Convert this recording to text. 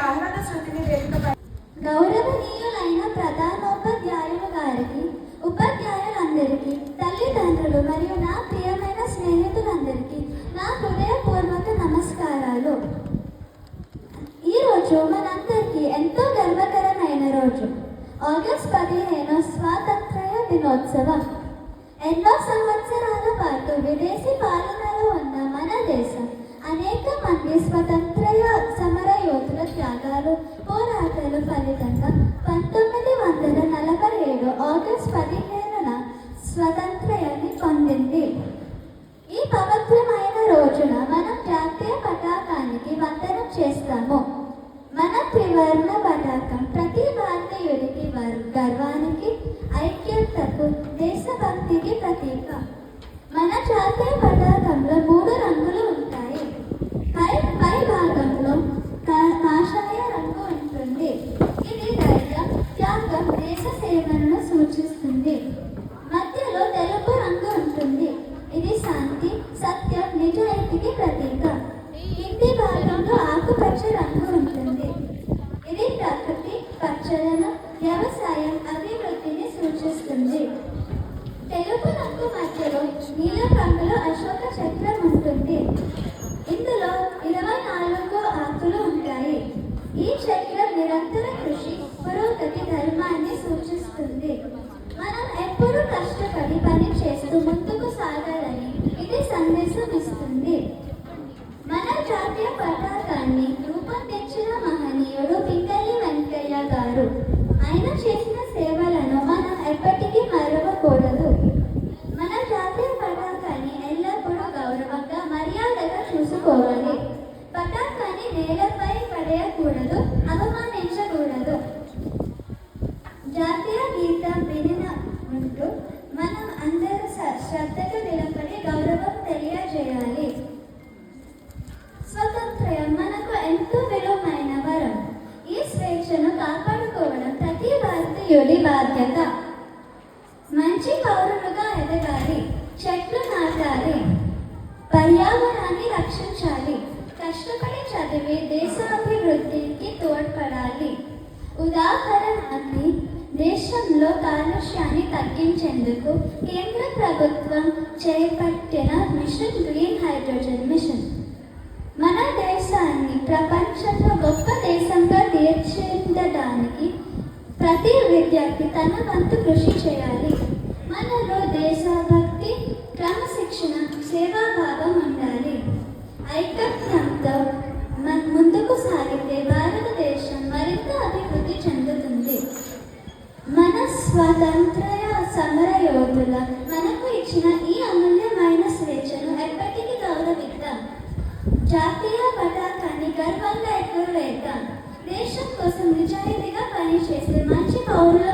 ఆహ్లాద శృతిని వేదికపై గౌరవనీయులైన ప్రధానోపాధ్యాయులు గారికి, ఉపాధ్యాయులందరికీ, తల్లిదండ్రులు మరియు నా ప్రియమైన స్నేహితులందరికీ నా హృదయపూర్వక నమస్కారాలు. ఈరోజు మనందరికీ ఎంతో గర్వకరమైన రోజు. ఆగస్ట్ 15 స్వాతంత్ర్య దినోత్సవం. ఎన్నో సంవత్సరాల పాటు విదేశీ పాలనలో ఉన్న మన దేశం అనేక మంది స్వతంత్ర సమర యోధుల త్యాగాలు, పోరాటాల ఫలితంగా 1947 ఆగస్ట్ 15న స్వతంత్ర్యాన్ని పొందింది. ఈ పవిత్రమైన రోజున మనం జాతీయ పతాకానికి వందనం చేస్తాము. మన త్రివర్ణ పతాకం ప్రతి భారతీయుడికి గర్వానికి, ఐక్యతకు, దేశభక్తికి ప్రతీక. మన జాతీయ పతాకంలో 3 రంగులు ఉంటాయి. పై భాగంలో కాషాయ రంగు ఉంటుంది. ఇది ధైర్యం, త్యాగం, దేశ సేవలను సూచిస్తుంది. మధ్యలో తెలుపు రంగు ఉంటుంది. ఇది శాంతి, సత్యం, నిజాయితీకి ప్రతీక. కింది భాగంలో ఆకుపచ్చ రంగు ఉంటుంది. ఇది ప్రకృతి, పచ్చదనం, వ్యవసాయం, అభివృద్ధిని సూచిస్తుంది. తెలుపు రంగు మధ్యలో నీలం రంగులో అశోక చక్రం ఉంటుంది. ఇందులో 24 ఆకులు ఉంటాయి. ఈ చక్రం నిరంతర కృషి, పురోగతి, ధర్మాన్ని సూచిస్తుంది. మనం ఎప్పుడూ కష్టపడి పని చేస్తూ ముందుకు సాగాలని ఇది సందేశం ఇస్తుంది. మన జాతీయ పతాకాన్ని రూపొందించిన మహనీయుడు పింగళి వెంకయ్య గారు. ఆయన చేసిన సేవలను మనం ఎప్పటికీ మరవకూడదు. మన జాతీయ పతాకాన్ని ఎల్లప్పుడూ గౌరవంగా, మర్యాదగా చూసుకోవాలి. పతాకాన్ని నేలపై పడేయకూడదు, అవమానించకూడదు. జాతీయ గీతం వినిన ముందు మనం అందరూ శ్రద్ధగా నిలబడి గౌరవం తెలియజేయాలి. స్వతంత్రం మనకు ఎంతో విలువైన వరం. ఈ స్వేచ్ఛను కాపాడుకోవడం ప్రతి భారతీయుడి బాధ్యత. మంచి పౌరులుగా ఎదగాలి, చెట్లు నాటాలి, పర్యావరణాన్ని రక్షించాలి, కష్టపడి చదివి దేశాభివృద్ధికి తోడ్పడాలి. ఉదాహరణకి దేశంలో కాలుష్యాన్ని తగ్గించేందుకు కేంద్ర ప్రభుత్వం చేపట్టిన మిషన్ గ్రీన్ హైడ్రోజన్ మిషన్ మన దేశాన్ని ప్రపంచంలో గొప్ప దేశంగా తీర్చిదిద్దడానికి ప్రతి విద్యార్థి తన వంతు కృషి చేయాలి. మనలో దేశభక్తి, క్రమశిక్షణ, సేవాభావం ఉండాలి. ఐకమత్యంతో ముందుకు సాగితే భారతదేశం మరింత అభివృద్ధి చెందుతుంది. మన స్వాతంత్ర్య సమర యోధుల మనకు ఇచ్చిన ఈ అమూల్యమైన స్వేచ్ఛను ఎప్పటికీ గౌరవిద్దాం. జాతీయ పతాకాన్ని గర్వంగా ఎగురవేద్దాం. దేశం కోసం నిజాయితీగా పనిచేసే మంచి పౌరుల